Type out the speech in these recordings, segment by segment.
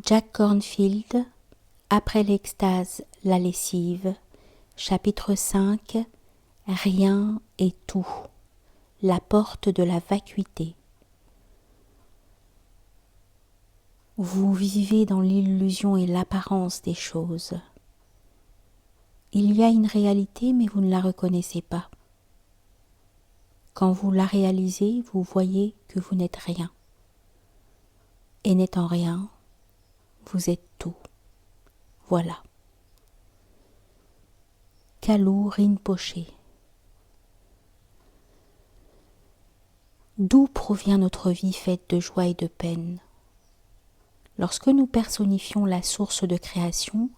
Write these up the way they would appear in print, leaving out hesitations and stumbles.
Jack Kornfield, Après l'extase, la lessive, chapitre 5, Rien et tout, la porte de la vacuité. Vous vivez dans l'illusion et l'apparence des choses. Il y a une réalité, mais vous ne la reconnaissez pas. Quand vous la réalisez, vous voyez que vous n'êtes rien. Et n'étant rien, vous êtes tout. Voilà. Kalu Rinpoche. D'où provient notre vie faite de joie et de peine? Lorsque nous personnifions la source de création,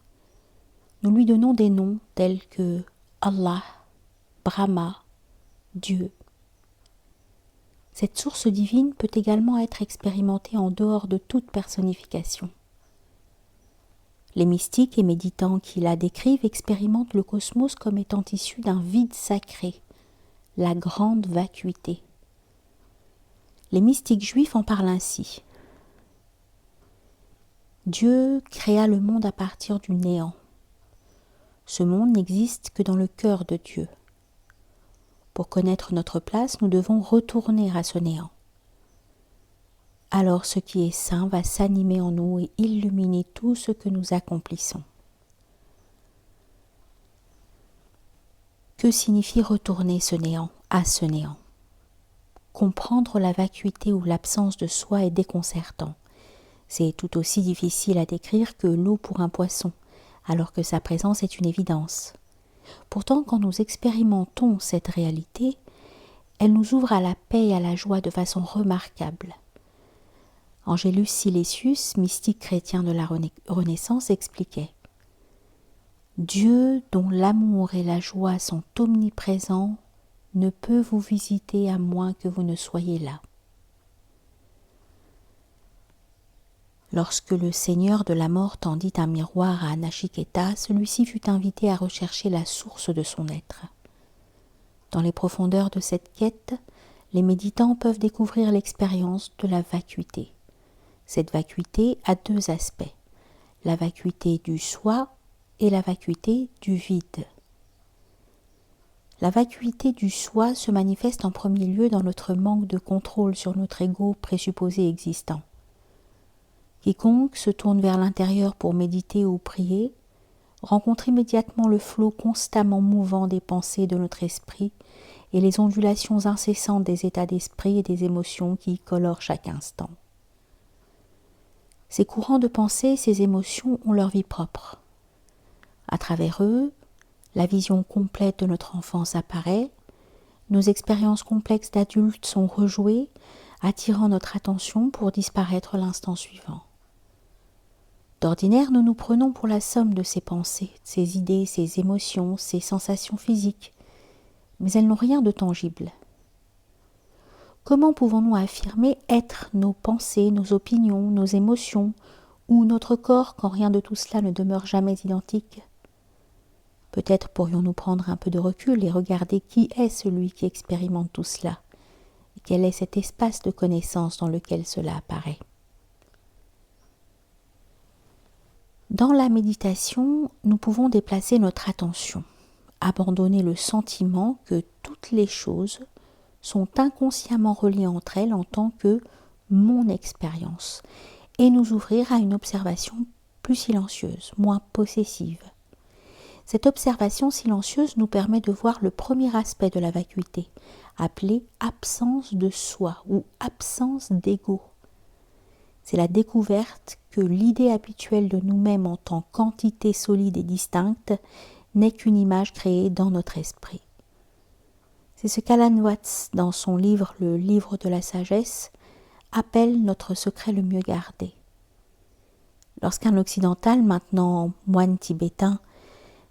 nous lui donnons des noms tels que Allah, Brahma, Dieu. Cette source divine peut également être expérimentée en dehors de toute personnification. Les mystiques et méditants qui la décrivent expérimentent le cosmos comme étant issu d'un vide sacré, la grande vacuité. Les mystiques juifs en parlent ainsi. Dieu créa le monde à partir du néant. Ce monde n'existe que dans le cœur de Dieu. Pour connaître notre place, nous devons retourner à ce néant. Alors ce qui est saint va s'animer en nous et illuminer tout ce que nous accomplissons. Que signifie retourner ce néant à ce néant? Comprendre la vacuité ou l'absence de soi est déconcertant. C'est tout aussi difficile à décrire que l'eau pour un poisson, alors que sa présence est une évidence. Pourtant, quand nous expérimentons cette réalité, elle nous ouvre à la paix et à la joie de façon remarquable. Angelus Silesius, mystique chrétien de la Renaissance, expliquait « Dieu, dont l'amour et la joie sont omniprésents, ne peut vous visiter à moins que vous ne soyez là. » Lorsque le seigneur de la mort tendit un miroir à Nachiketa, celui-ci fut invité à rechercher la source de son être. Dans les profondeurs de cette quête, les méditants peuvent découvrir l'expérience de la vacuité. Cette vacuité a deux aspects, la vacuité du soi et la vacuité du vide. La vacuité du soi se manifeste en premier lieu dans notre manque de contrôle sur notre ego présupposé existant. Quiconque se tourne vers l'intérieur pour méditer ou prier rencontre immédiatement le flot constamment mouvant des pensées de notre esprit et les ondulations incessantes des états d'esprit et des émotions qui y colorent chaque instant. Ces courants de pensée, ces émotions ont leur vie propre. À travers eux, la vision complète de notre enfance apparaît, nos expériences complexes d'adultes sont rejouées, attirant notre attention pour disparaître l'instant suivant. D'ordinaire, nous nous prenons pour la somme de ces pensées, ces idées, ces émotions, ces sensations physiques, mais elles n'ont rien de tangible. Comment pouvons-nous affirmer être nos pensées, nos opinions, nos émotions, ou notre corps quand rien de tout cela ne demeure jamais identique? Peut-être pourrions-nous prendre un peu de recul et regarder qui est celui qui expérimente tout cela, et quel est cet espace de connaissance dans lequel cela apparaît. Dans la méditation, nous pouvons déplacer notre attention, abandonner le sentiment que toutes les choses sont inconsciemment reliées entre elles en tant que mon expérience, et nous ouvrir à une observation plus silencieuse, moins possessive. Cette observation silencieuse nous permet de voir le premier aspect de la vacuité, appelé absence de soi ou absence d'ego. C'est la découverte que l'idée habituelle de nous-mêmes en tant qu'entité solide et distincte n'est qu'une image créée dans notre esprit. C'est ce qu'Alan Watts, dans son livre « Le livre de la sagesse », appelle notre secret le mieux gardé. Lorsqu'un occidental, maintenant moine tibétain,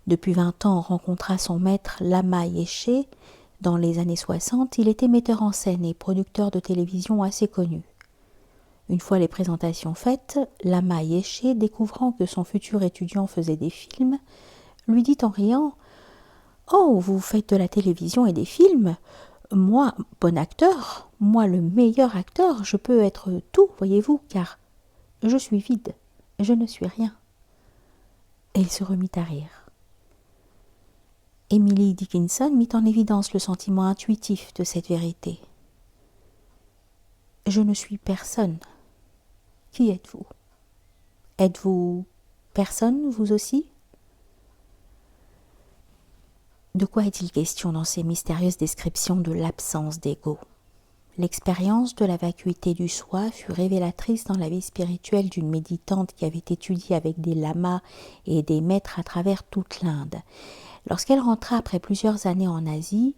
depuis 20 ans rencontra son maître Lama Yeshe dans les années 60, il était metteur en scène et producteur de télévision assez connu. Une fois les présentations faites, Lama Yeshe, découvrant que son futur étudiant faisait des films, lui dit en riant « Oh, vous faites de la télévision et des films? Moi, bon acteur, moi le meilleur acteur, je peux être tout, voyez-vous, car je suis vide. Je ne suis rien. » Et il se remit à rire. Emily Dickinson mit en évidence le sentiment intuitif de cette vérité. « Je ne suis personne. Qui êtes-vous ? Êtes-vous personne, vous aussi ? » De quoi est-il question dans ces mystérieuses descriptions de l'absence d'ego ? L'expérience de la vacuité du soi fut révélatrice dans la vie spirituelle d'une méditante qui avait étudié avec des lamas et des maîtres à travers toute l'Inde. Lorsqu'elle rentra après plusieurs années en Asie,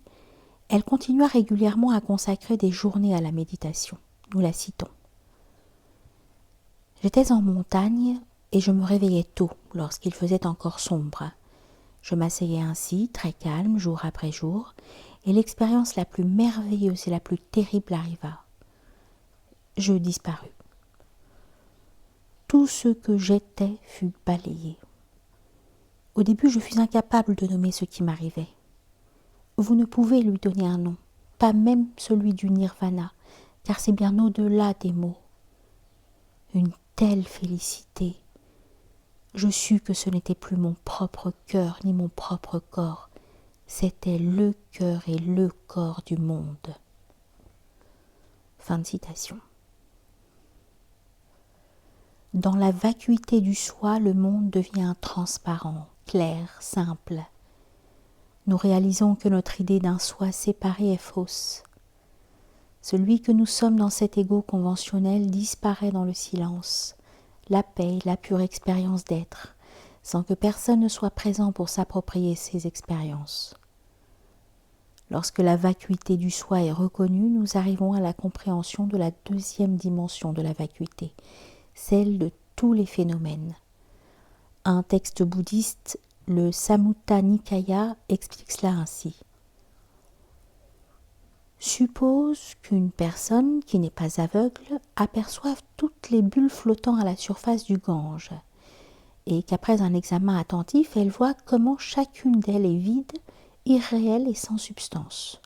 elle continua régulièrement à consacrer des journées à la méditation. Nous la citons. « J'étais en montagne et je me réveillais tôt lorsqu'il faisait encore sombre. Je m'asseyais ainsi, très calme, jour après jour, et l'expérience la plus merveilleuse et la plus terrible arriva. Je disparus. Tout ce que j'étais fut balayé. Au début, je fus incapable de nommer ce qui m'arrivait. Vous ne pouvez lui donner un nom, pas même celui du nirvana, car c'est bien au-delà des mots. Une telle félicité. Je sus que ce n'était plus mon propre cœur ni mon propre corps, c'était le cœur et le corps du monde. » Fin de citation. Dans la vacuité du soi, le monde devient transparent, clair, simple. Nous réalisons que notre idée d'un soi séparé est fausse. Celui que nous sommes dans cet ego conventionnel disparaît dans le silence, la paix et la pure expérience d'être, sans que personne ne soit présent pour s'approprier ces expériences. Lorsque la vacuité du soi est reconnue, nous arrivons à la compréhension de la deuxième dimension de la vacuité, celle de tous les phénomènes. Un texte bouddhiste, le Samutta Nikaya, explique cela ainsi. Suppose qu'une personne qui n'est pas aveugle aperçoive toutes les bulles flottant à la surface du Gange et qu'après un examen attentif, elle voit comment chacune d'elles est vide, irréelle et sans substance.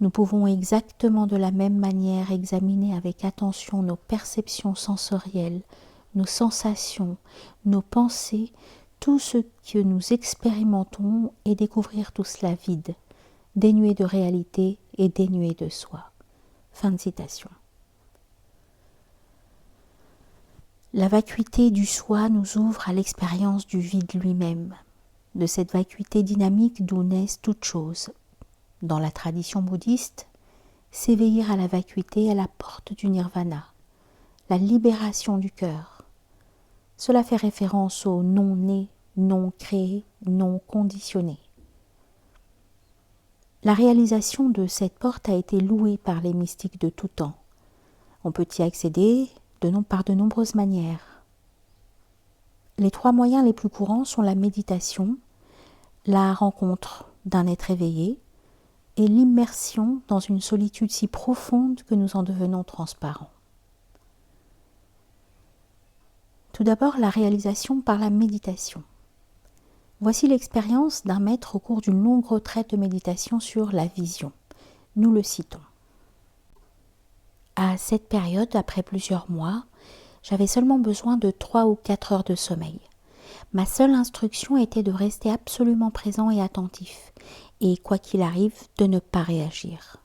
Nous pouvons exactement de la même manière examiner avec attention nos perceptions sensorielles, nos sensations, nos pensées, tout ce que nous expérimentons et découvrir tout cela vide, dénué de réalité et dénué de soi. Fin de citation. La vacuité du soi nous ouvre à l'expérience du vide lui-même, de cette vacuité dynamique d'où naissent toutes choses. Dans la tradition bouddhiste, s'éveiller à la vacuité est la porte du nirvana, la libération du cœur. Cela fait référence au non-né, non-créé, non-conditionné. La réalisation de cette porte a été louée par les mystiques de tout temps. On peut y accéder par de nombreuses manières. Les 3 moyens les plus courants sont la méditation, la rencontre d'un être éveillé et l'immersion dans une solitude si profonde que nous en devenons transparents. Tout d'abord, la réalisation par la méditation. Voici l'expérience d'un maître au cours d'une longue retraite de méditation sur la vision. Nous le citons. À cette période, après plusieurs mois, j'avais seulement besoin de 3 ou 4 heures de sommeil. Ma seule instruction était de rester absolument présent et attentif, et quoi qu'il arrive, de ne pas réagir.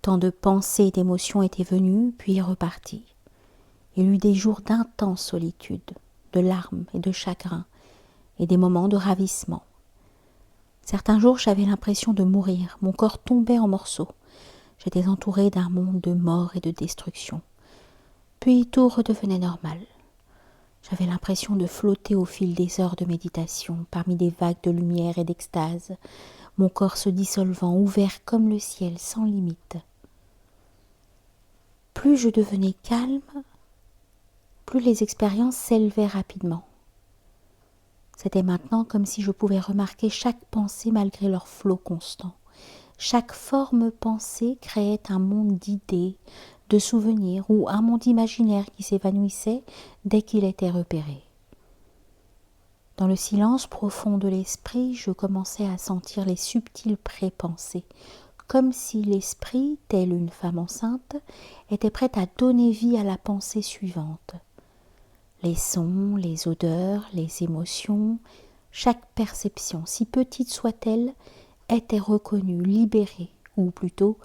Tant de pensées et d'émotions étaient venues, puis reparties. Il y eut des jours d'intense solitude, de larmes et de chagrin, et des moments de ravissement. Certains jours, j'avais l'impression de mourir, mon corps tombait en morceaux. J'étais entourée d'un monde de mort et de destruction. Puis tout redevenait normal. J'avais l'impression de flotter au fil des heures de méditation, parmi des vagues de lumière et d'extase, mon corps se dissolvant, ouvert comme le ciel, sans limite. Plus je devenais calme, plus les expériences s'élevaient rapidement. C'était maintenant comme si je pouvais remarquer chaque pensée malgré leur flot constant. Chaque forme pensée créait un monde d'idées, de souvenirs ou un monde imaginaire qui s'évanouissait dès qu'il était repéré. Dans le silence profond de l'esprit, je commençais à sentir les subtiles pré-pensées, comme si l'esprit, telle une femme enceinte, était prête à donner vie à la pensée suivante. Les sons, les odeurs, les émotions, chaque perception, si petite soit-elle, était reconnue, libérée, ou plutôt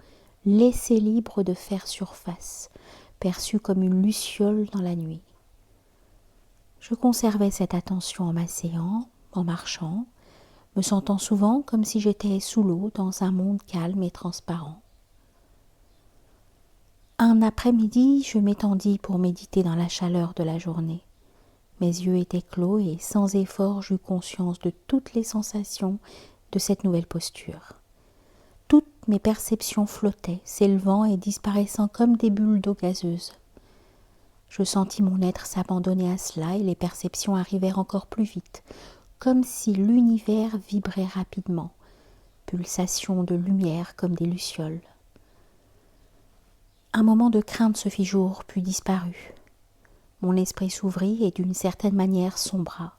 laissée libre de faire surface, perçue comme une luciole dans la nuit. Je conservais cette attention en m'asseyant, en marchant, me sentant souvent comme si j'étais sous l'eau dans un monde calme et transparent. Un après-midi, je m'étendis pour méditer dans la chaleur de la journée. Mes yeux étaient clos et sans effort j'eus conscience de toutes les sensations de cette nouvelle posture. Toutes mes perceptions flottaient, s'élevant et disparaissant comme des bulles d'eau gazeuse. Je sentis mon être s'abandonner à cela et les perceptions arrivèrent encore plus vite, comme si l'univers vibrait rapidement, pulsations de lumière comme des lucioles. Un moment de crainte se fit jour, puis disparut. Mon esprit s'ouvrit et d'une certaine manière sombra.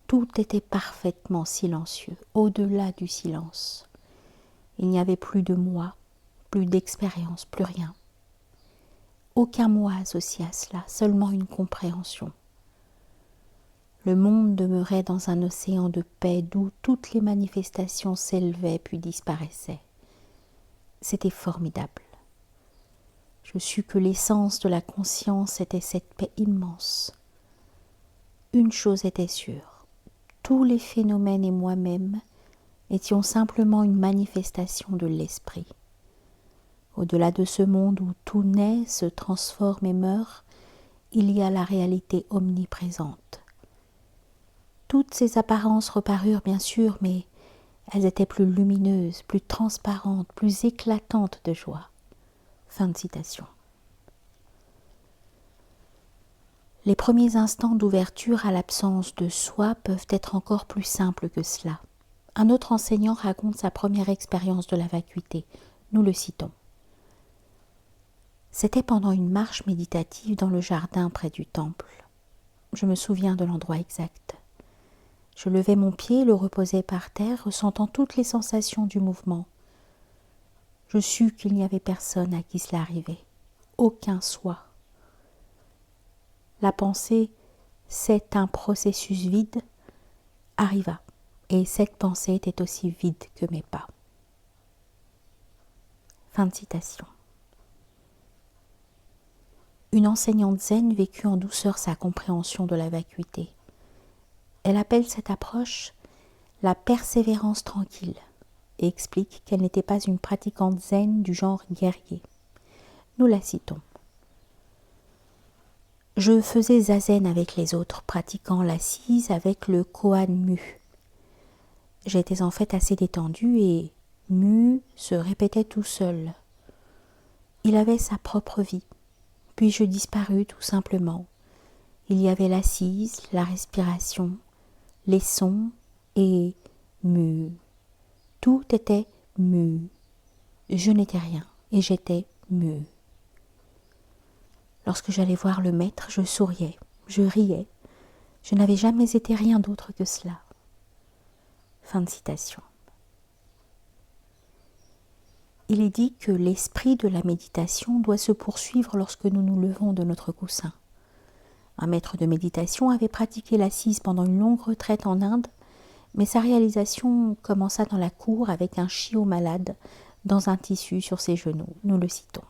Tout était parfaitement silencieux, au-delà du silence. Il n'y avait plus de moi, plus d'expérience, plus rien. Aucun moi associé à cela, seulement une compréhension. Le monde demeurait dans un océan de paix d'où toutes les manifestations s'élevaient puis disparaissaient. C'était formidable. Je sus que l'essence de la conscience était cette paix immense. Une chose était sûre, tous les phénomènes et moi-même étions simplement une manifestation de l'esprit. Au-delà de ce monde où tout naît, se transforme et meurt, il y a la réalité omniprésente. Toutes ces apparences reparurent bien sûr, mais elles étaient plus lumineuses, plus transparentes, plus éclatantes de joie. Fin de citation. Les premiers instants d'ouverture à l'absence de soi peuvent être encore plus simples que cela. Un autre enseignant raconte sa première expérience de la vacuité. Nous le citons. C'était pendant une marche méditative dans le jardin près du temple. Je me souviens de l'endroit exact. Je levais mon pied, le reposais par terre, ressentant toutes les sensations du mouvement. Je sus qu'il n'y avait personne à qui cela arrivait, aucun soi. La pensée « c'est un processus vide » arriva, et cette pensée était aussi vide que mes pas. Fin de citation. Une enseignante zen vécut en douceur sa compréhension de la vacuité. Elle appelle cette approche la persévérance tranquille et explique qu'elle n'était pas une pratiquante zen du genre guerrier. Nous la citons. Je faisais zazen avec les autres, pratiquant l'assise avec le koan mu. J'étais en fait assez détendue et mu se répétait tout seul. Il avait sa propre vie, puis je disparus tout simplement. Il y avait l'assise, la respiration, les sons et mu. Tout était mu. Je n'étais rien et j'étais mu. Lorsque j'allais voir le maître, je souriais, je riais. Je n'avais jamais été rien d'autre que cela. Fin de citation. Il est dit que l'esprit de la méditation doit se poursuivre lorsque nous nous levons de notre coussin. Un maître de méditation avait pratiqué l'assise pendant une longue retraite en Inde, mais sa réalisation commença dans la cour avec un chiot malade dans un tissu sur ses genoux. Nous le citons.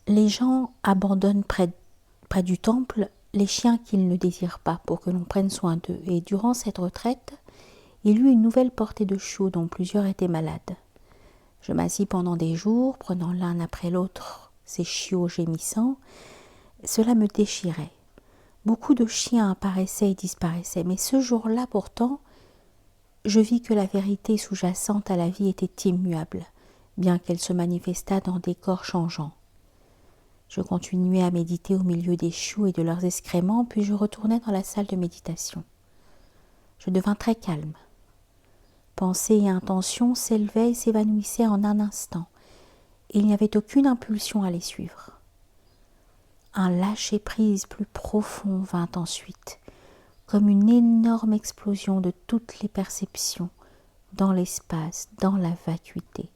Les gens abandonnent près du temple les chiens qu'ils ne désirent pas pour que l'on prenne soin d'eux, et durant cette retraite, il eut une nouvelle portée de chiots dont plusieurs étaient malades. Je m'assis pendant des jours, prenant l'un après l'autre ces chiots gémissants. Cela me déchirait. Beaucoup de chiens apparaissaient et disparaissaient, mais ce jour-là pourtant, je vis que la vérité sous-jacente à la vie était immuable, bien qu'elle se manifestât dans des corps changeants. Je continuais à méditer au milieu des chiots et de leurs excréments, puis je retournais dans la salle de méditation. Je devins très calme. Pensées et intentions s'élevaient et s'évanouissaient en un instant, et il n'y avait aucune impulsion à les suivre. Un lâcher-prise plus profond vint ensuite, comme une énorme explosion de toutes les perceptions, dans l'espace, dans la vacuité.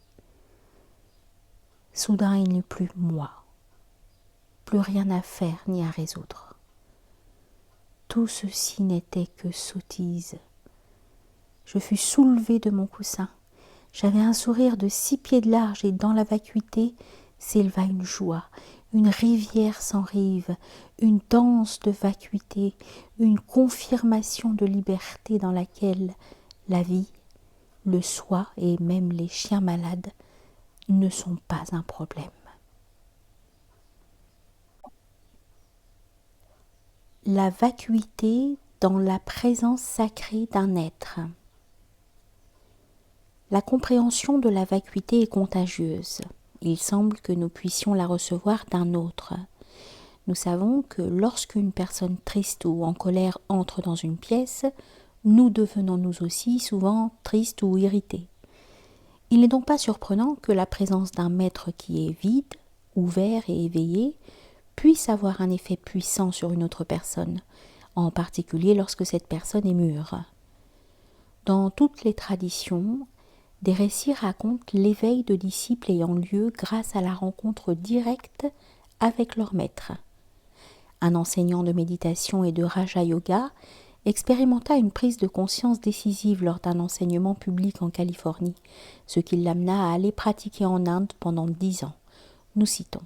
Soudain, il n'y eut plus moi. plus rien à faire ni à résoudre. Tout ceci n'était que sottise. Je fus soulevée de mon coussin. J'avais un sourire de 6 pieds de large et dans la vacuité s'éleva une joie, une rivière sans rive, une danse de vacuité, une confirmation de liberté dans laquelle la vie, le soi et même les chiens malades ne sont pas un problème. La vacuité dans la présence sacrée d'un être. La compréhension de la vacuité est contagieuse. Il semble que nous puissions la recevoir d'un autre. Nous savons que lorsqu'une personne triste ou en colère entre dans une pièce, nous devenons nous aussi souvent tristes ou irrités. Il n'est donc pas surprenant que la présence d'un maître qui est vide, ouvert et éveillé puisse avoir un effet puissant sur une autre personne, en particulier lorsque cette personne est mûre. Dans toutes les traditions, des récits racontent l'éveil de disciples ayant lieu grâce à la rencontre directe avec leur maître. Un enseignant de méditation et de Raja Yoga expérimenta une prise de conscience décisive lors d'un enseignement public en Californie, ce qui l'amena à aller pratiquer en Inde pendant 10 ans. Nous citons.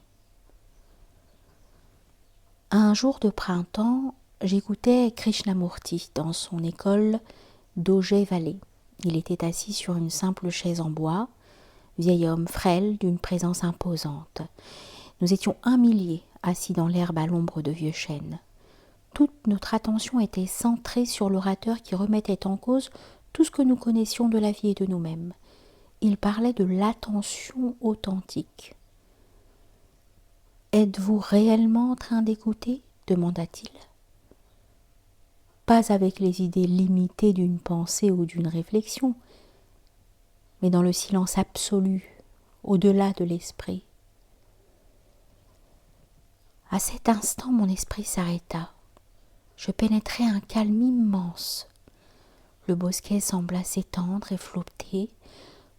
Un jour de printemps, j'écoutais Krishnamurti dans son école d'Ojay Valley. Il était assis sur une simple chaise en bois, vieil homme frêle d'une présence imposante. Nous étions 1 millier assis dans l'herbe à l'ombre de vieux chênes. Toute notre attention était centrée sur l'orateur qui remettait en cause tout ce que nous connaissions de la vie et de nous-mêmes. Il parlait de l'attention authentique. « Êtes-vous réellement en train d'écouter ?» demanda-t-il. Pas avec les idées limitées d'une pensée ou d'une réflexion, mais dans le silence absolu, au-delà de l'esprit. À cet instant, mon esprit s'arrêta. Je pénétrai un calme immense. Le bosquet sembla s'étendre et flotter,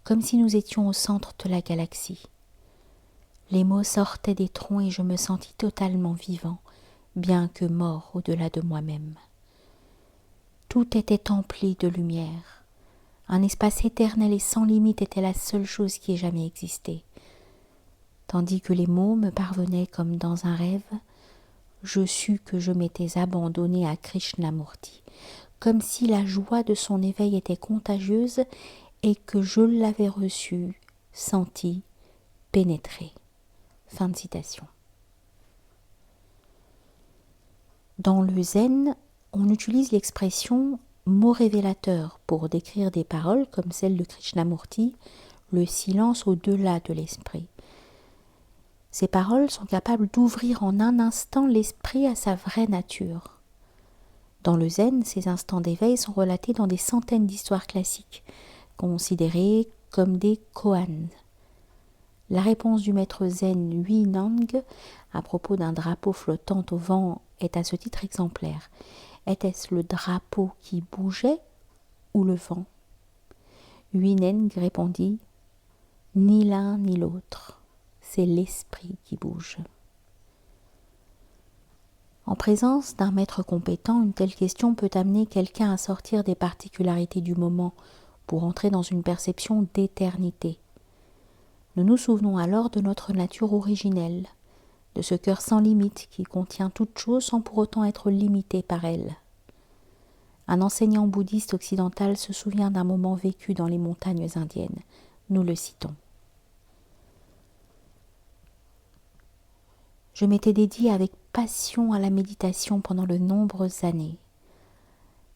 comme si nous étions au centre de la galaxie. Les mots sortaient des troncs et je me sentis totalement vivant, bien que mort au-delà de moi-même. Tout était empli de lumière. Un espace éternel et sans limite était la seule chose qui ait jamais existé. Tandis que les mots me parvenaient comme dans un rêve, je sus que je m'étais abandonnée à Krishnamurti, comme si la joie de son éveil était contagieuse et que je l'avais reçue, sentie, pénétrée. Fin de citation. Dans le zen, on utilise l'expression « mot révélateur » pour décrire des paroles comme celle de Krishnamurti, le silence au-delà de l'esprit. Ces paroles sont capables d'ouvrir en un instant l'esprit à sa vraie nature. Dans le zen, ces instants d'éveil sont relatés dans des centaines d'histoires classiques, considérées comme des koans. La réponse du maître zen Huineng à propos d'un drapeau flottant au vent est à ce titre exemplaire. Était-ce le drapeau qui bougeait ou le vent ? Huineng répondit « Ni l'un ni l'autre. C'est l'esprit qui bouge. » En présence d'un maître compétent, une telle question peut amener quelqu'un à sortir des particularités du moment pour entrer dans une perception d'éternité. Nous nous souvenons alors de notre nature originelle, de ce cœur sans limite qui contient toute chose sans pour autant être limité par elle. Un enseignant bouddhiste occidental se souvient d'un moment vécu dans les montagnes indiennes. Nous le citons. Je m'étais dédiée avec passion à la méditation pendant de nombreuses années.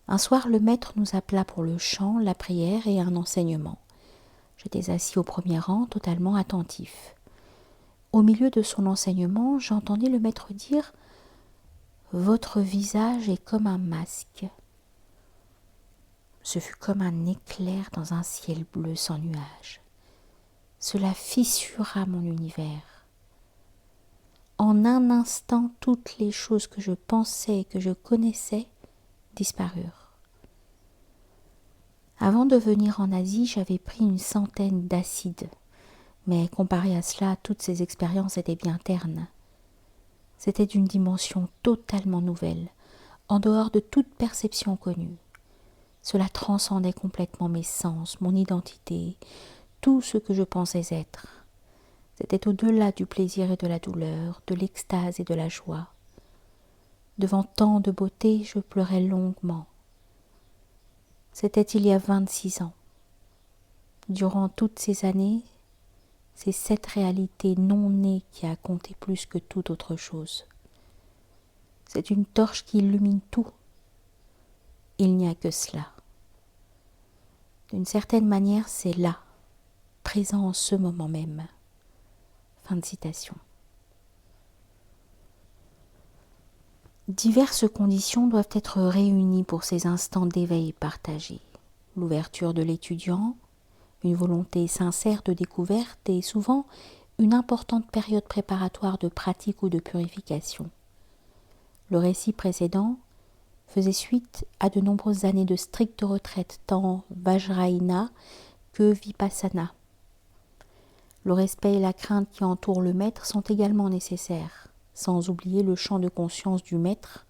Un soir, le maître nous appela pour le chant, la prière et un enseignement. J'étais assis au premier rang, totalement attentif. Au milieu de son enseignement, j'entendis le maître dire « Votre visage est comme un masque ». Ce fut comme un éclair dans un ciel bleu sans nuages. Cela fissura mon univers. En un instant, toutes les choses que je pensais et que je connaissais disparurent. Avant de venir en Asie, j'avais pris une centaine d'acides, mais comparé à cela, toutes ces expériences étaient bien ternes. C'était d'une dimension totalement nouvelle, en dehors de toute perception connue. Cela transcendait complètement mes sens, mon identité, tout ce que je pensais être. C'était au-delà du plaisir et de la douleur, de l'extase et de la joie. Devant tant de beauté, je pleurais longuement. C'était il y a 26 ans. Durant toutes ces années, c'est cette réalité non née qui a compté plus que toute autre chose. C'est une torche qui illumine tout. Il n'y a que cela. D'une certaine manière, c'est là, présent en ce moment même. Fin de citation. Diverses conditions doivent être réunies pour ces instants d'éveil partagés. L'ouverture de l'étudiant, une volonté sincère de découverte et souvent une importante période préparatoire de pratique ou de purification. Le récit précédent faisait suite à de nombreuses années de stricte retraite tant Vajrayana que Vipassana. Le respect et la crainte qui entourent le maître sont également nécessaires, sans oublier le champ de conscience du maître,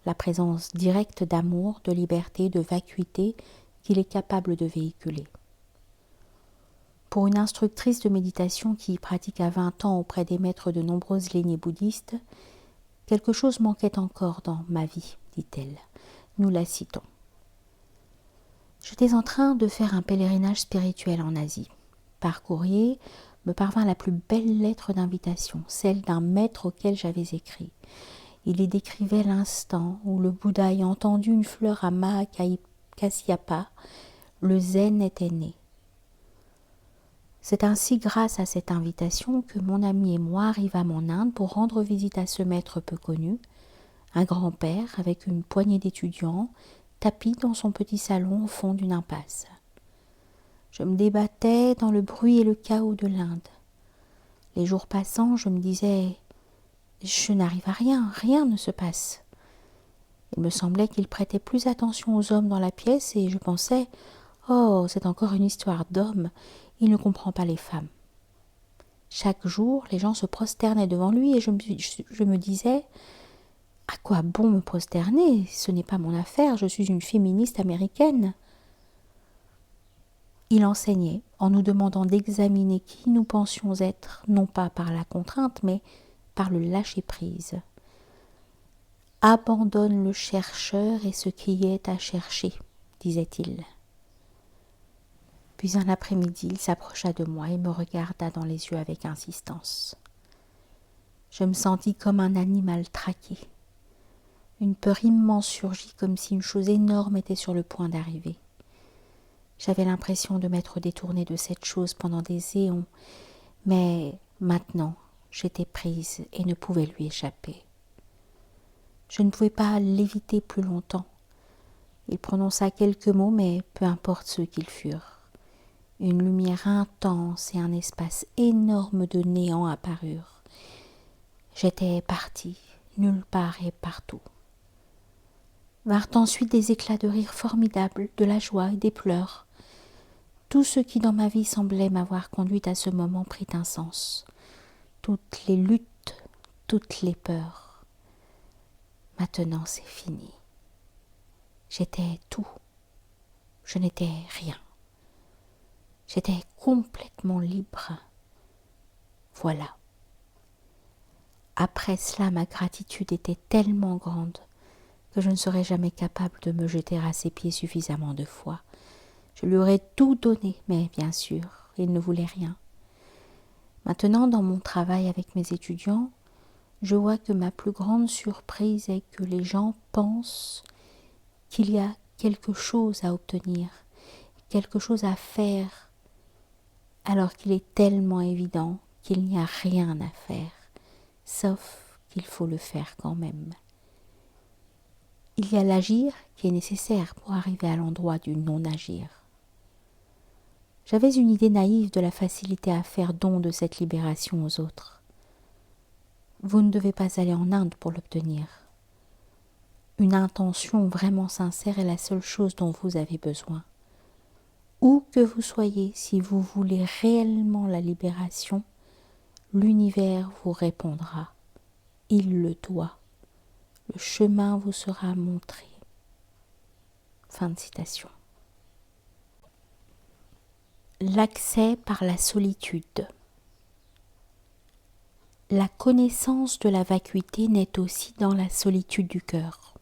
la présence directe d'amour, de liberté, de vacuité qu'il est capable de véhiculer. Pour une instructrice de méditation qui pratique à 20 ans auprès des maîtres de nombreuses lignées bouddhistes, quelque chose manquait encore dans ma vie, dit-elle. Nous la citons. J'étais en train de faire un pèlerinage spirituel en Asie. Par courrier me parvint la plus belle lettre d'invitation, celle d'un maître auquel j'avais écrit. Il y décrivait l'instant où le Bouddha ayant entendu une fleur à Mahakasyapa, le zen était né. C'est ainsi grâce à cette invitation que mon ami et moi arrivâmes en Inde pour rendre visite à ce maître peu connu, un grand-père avec une poignée d'étudiants, tapis dans son petit salon au fond d'une impasse. Je me débattais dans le bruit et le chaos de l'Inde. Les jours passant, je me disais « Je n'arrive à rien, rien ne se passe ». Il me semblait qu'il prêtait plus attention aux hommes dans la pièce et je pensais « Oh, c'est encore une histoire d'hommes, il ne comprend pas les femmes ». Chaque jour, les gens se prosternaient devant lui et je me disais « À quoi bon me prosterner? Ce n'est pas mon affaire, je suis une féministe américaine ». Il enseignait en nous demandant d'examiner qui nous pensions être, non pas par la contrainte, mais par le lâcher-prise. Abandonne le chercheur et ce qui est à chercher, disait-il. Puis un après-midi, il s'approcha de moi et me regarda dans les yeux avec insistance. Je me sentis comme un animal traqué. Une peur immense surgit comme si une chose énorme était sur le point d'arriver. J'avais l'impression de m'être détournée de cette chose pendant des éons, mais maintenant j'étais prise et ne pouvais lui échapper. Je ne pouvais pas l'éviter plus longtemps. Il prononça quelques mots, mais peu importe ceux qu'ils furent. Une lumière intense et un espace énorme de néant apparurent. J'étais partie, nulle part et partout. Vinrent ensuite des éclats de rire formidables, de la joie et des pleurs. Tout ce qui dans ma vie semblait m'avoir conduite à ce moment prit un sens. Toutes les luttes, toutes les peurs. Maintenant c'est fini. J'étais tout. Je n'étais rien. J'étais complètement libre. Voilà. Après cela, ma gratitude était tellement grande que je ne serais jamais capable de me jeter à ses pieds suffisamment de fois. Je lui aurais tout donné, mais bien sûr, il ne voulait rien. Maintenant, dans mon travail avec mes étudiants, je vois que ma plus grande surprise est que les gens pensent qu'il y a quelque chose à obtenir, quelque chose à faire, alors qu'il est tellement évident qu'il n'y a rien à faire, sauf qu'il faut le faire quand même. Il y a l'agir qui est nécessaire pour arriver à l'endroit du non-agir. J'avais une idée naïve de la facilité à faire don de cette libération aux autres. Vous ne devez pas aller en Inde pour l'obtenir. Une intention vraiment sincère est la seule chose dont vous avez besoin. Où que vous soyez, si vous voulez réellement la libération, l'univers vous répondra. il le doit. Le chemin vous sera montré. Fin de citation. L'accès par la solitude. La connaissance de la vacuité naît aussi dans la solitude du cœur.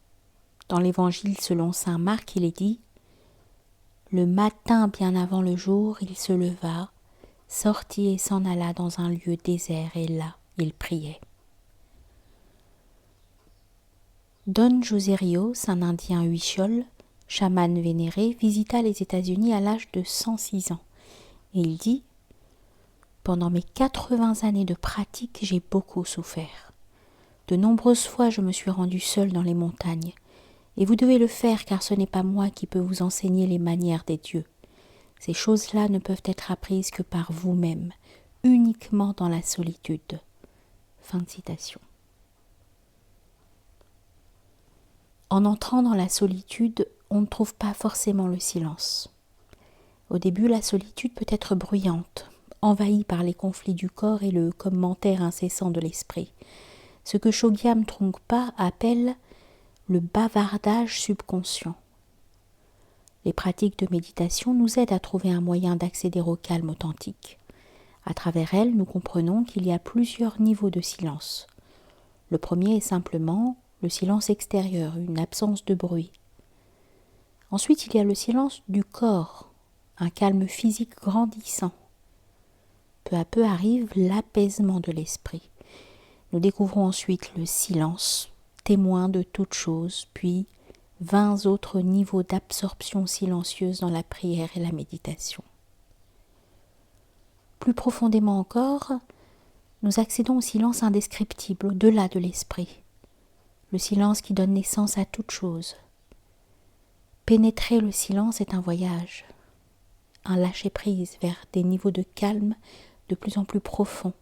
Dans l'Évangile selon saint Marc, il est dit « Le matin bien avant le jour, il se leva, sortit et s'en alla dans un lieu désert, et là, il priait. » Don José Rios, un Indien huichol, chaman vénéré, visita les États-Unis à l'âge de 106 ans. Et il dit « Pendant mes 80 années de pratique, j'ai beaucoup souffert. De nombreuses fois, je me suis rendu seul dans les montagnes. Et vous devez le faire, car ce n'est pas moi qui peux vous enseigner les manières des dieux. Ces choses-là ne peuvent être apprises que par vous-même, uniquement dans la solitude. » Fin de citation. En entrant dans la solitude, on ne trouve pas forcément le silence. Au début, la solitude peut être bruyante, envahie par les conflits du corps et le commentaire incessant de l'esprit. Ce que Chogyam Trungpa appelle le bavardage subconscient. Les pratiques de méditation nous aident à trouver un moyen d'accéder au calme authentique. À travers elles, nous comprenons qu'il y a plusieurs niveaux de silence. Le premier est simplement le silence extérieur, une absence de bruit. Ensuite, il y a le silence du corps, un calme physique grandissant. Peu à peu arrive l'apaisement de l'esprit. Nous découvrons ensuite le silence, témoin de toute chose, puis 20 autres niveaux d'absorption silencieuse dans la prière et la méditation. Plus profondément encore, nous accédons au silence indescriptible, au-delà de l'esprit, le silence qui donne naissance à toute chose. Pénétrer le silence est un voyage, un lâcher-prise vers des niveaux de calme de plus en plus profonds,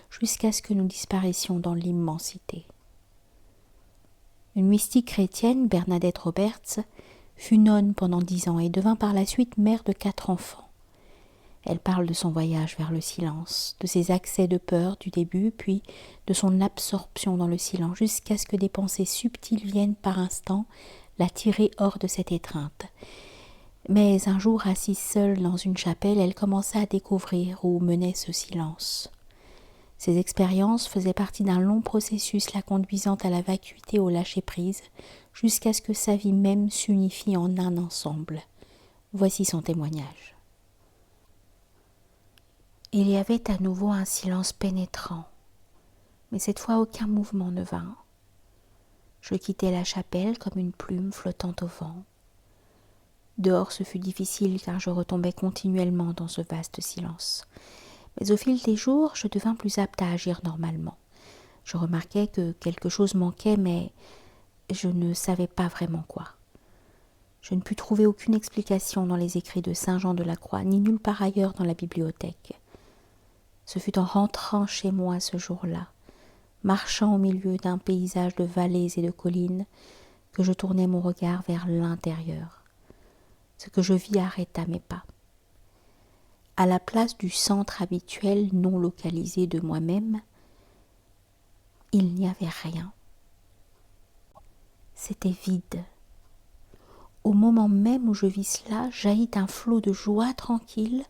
jusqu'à ce que nous disparaissions dans l'immensité. Une mystique chrétienne, Bernadette Roberts, fut nonne pendant 10 ans et devint par la suite mère de 4 enfants. Elle parle de son voyage vers le silence, de ses accès de peur du début, puis de son absorption dans le silence, jusqu'à ce que des pensées subtiles viennent par instants la tirer hors de cette étreinte. Mais un jour, assise seule dans une chapelle, elle commença à découvrir où menait ce silence. Ces expériences faisaient partie d'un long processus la conduisant à la vacuité, au lâcher-prise, jusqu'à ce que sa vie même s'unifie en un ensemble. Voici son témoignage. Il y avait à nouveau un silence pénétrant, mais cette fois aucun mouvement ne vint. Je quittai la chapelle comme une plume flottant au vent. Dehors ce fut difficile car je retombais continuellement dans ce vaste silence. Mais au fil des jours, je devins plus apte à agir normalement. Je remarquais que quelque chose manquait, mais je ne savais pas vraiment quoi. Je ne pus trouver aucune explication dans les écrits de saint Jean de la Croix, ni nulle part ailleurs dans la bibliothèque. Ce fut en rentrant chez moi ce jour-là, marchant au milieu d'un paysage de vallées et de collines, que je tournai mon regard vers l'intérieur. Ce que je vis arrêta mes pas. À la place du centre habituel non localisé de moi-même, il n'y avait rien. C'était vide. Au moment même où je vis cela, jaillit un flot de joie tranquille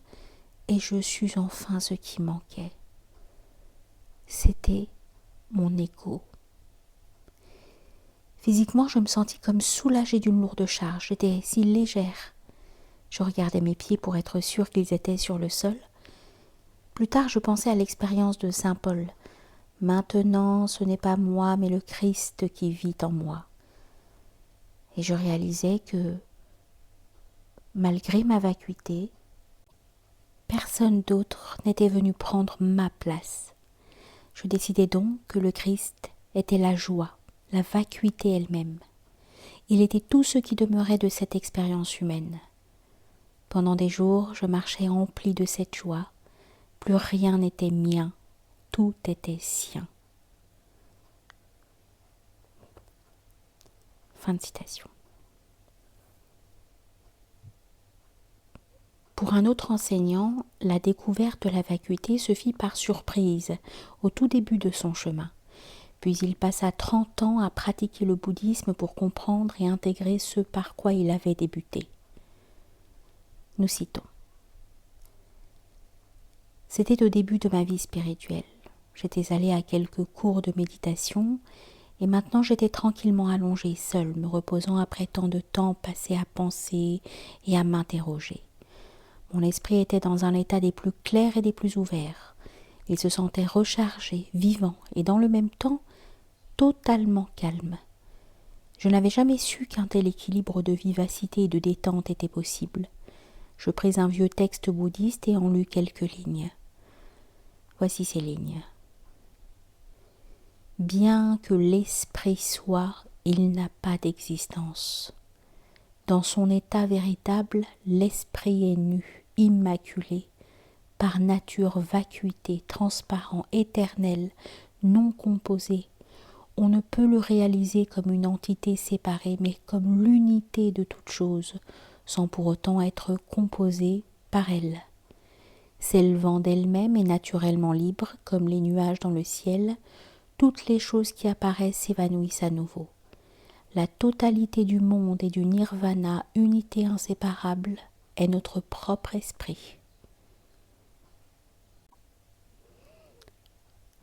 et je sus enfin ce qui manquait. C'était mon ego. Physiquement, je me sentis comme soulagée d'une lourde charge. J'étais si légère. Je regardais mes pieds pour être sûre qu'ils étaient sur le sol. Plus tard, je pensais à l'expérience de saint Paul. Maintenant, ce n'est pas moi, mais le Christ qui vit en moi. Et je réalisais que, malgré ma vacuité, personne d'autre n'était venu prendre ma place. Je décidai donc que le Christ était la joie, la vacuité elle-même. Il était tout ce qui demeurait de cette expérience humaine. Pendant des jours, je marchais emplie de cette joie. Plus rien n'était mien, tout était sien. Fin de citation. Pour un autre enseignant, la découverte de la vacuité se fit par surprise, au tout début de son chemin. Puis il passa 30 ans à pratiquer le bouddhisme pour comprendre et intégrer ce par quoi il avait débuté. Nous citons. C'était au début de ma vie spirituelle. J'étais allée à quelques cours de méditation et maintenant j'étais tranquillement allongée, seule, me reposant après tant de temps passé à penser et à m'interroger. Mon esprit était dans un état des plus clairs et des plus ouverts. Il se sentait rechargé, vivant et dans le même temps totalement calme. Je n'avais jamais su qu'un tel équilibre de vivacité et de détente était possible. Je pris un vieux texte bouddhiste et en lus quelques lignes. Voici ces lignes. Bien que l'esprit soit, il n'a pas d'existence. Dans son état véritable, l'esprit est nu, immaculé, par nature vacuité, transparent, éternel, non composé. On ne peut le réaliser comme une entité séparée, mais comme l'unité de toute chose, sans pour autant être composé par elle. S'élevant d'elle-même et naturellement libre, comme les nuages dans le ciel, toutes les choses qui apparaissent s'évanouissent à nouveau. La totalité du monde et du nirvana, unité inséparable, est notre propre esprit.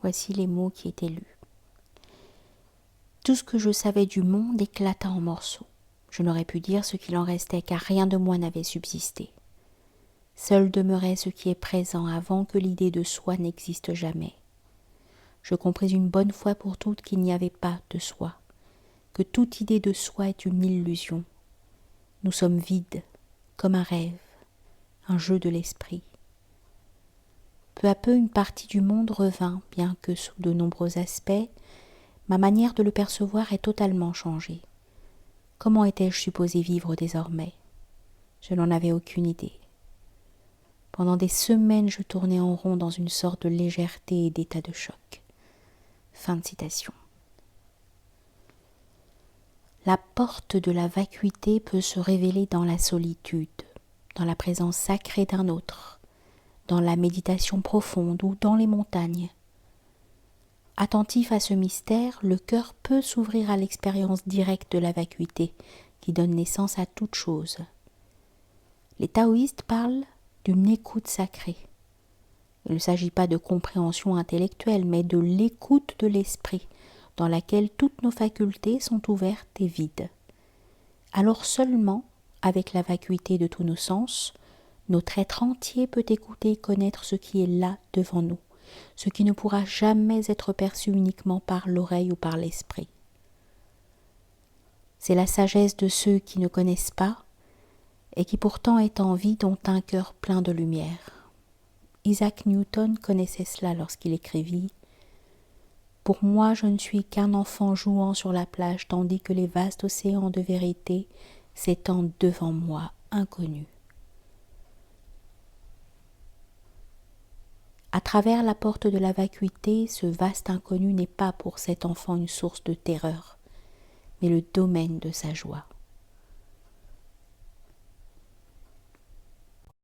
Voici les mots qui étaient lus. Tout ce que je savais du monde éclata en morceaux. Je n'aurais pu dire ce qu'il en restait, car rien de moi n'avait subsisté. Seul demeurait ce qui est présent avant que l'idée de soi n'existe jamais. Je compris une bonne fois pour toutes qu'il n'y avait pas de soi, que toute idée de soi est une illusion. Nous sommes vides, comme un rêve, un jeu de l'esprit. Peu à peu, une partie du monde revint, bien que sous de nombreux aspects, ma manière de le percevoir est totalement changée. Comment étais-je supposé vivre désormais ? Je n'en avais aucune idée. Pendant des semaines, je tournais en rond dans une sorte de légèreté et d'état de choc. Fin de citation. La porte de la vacuité peut se révéler dans la solitude, dans la présence sacrée d'un autre, dans la méditation profonde ou dans les montagnes. Attentif à ce mystère, le cœur peut s'ouvrir à l'expérience directe de la vacuité qui donne naissance à toute chose. Les taoïstes parlent d'une écoute sacrée. Il ne s'agit pas de compréhension intellectuelle, mais de l'écoute de l'esprit, dans laquelle toutes nos facultés sont ouvertes et vides. Alors seulement, avec la vacuité de tous nos sens, notre être entier peut écouter et connaître ce qui est là devant nous, ce qui ne pourra jamais être perçu uniquement par l'oreille ou par l'esprit. C'est la sagesse de ceux qui ne connaissent pas et qui pourtant étant vides ont un cœur plein de lumière. Isaac Newton connaissait cela lorsqu'il écrivit « Pour moi, je ne suis qu'un enfant jouant sur la plage, tandis que les vastes océans de vérité s'étendent devant moi, inconnus. » À travers la porte de la vacuité, ce vaste inconnu n'est pas pour cet enfant une source de terreur, mais le domaine de sa joie.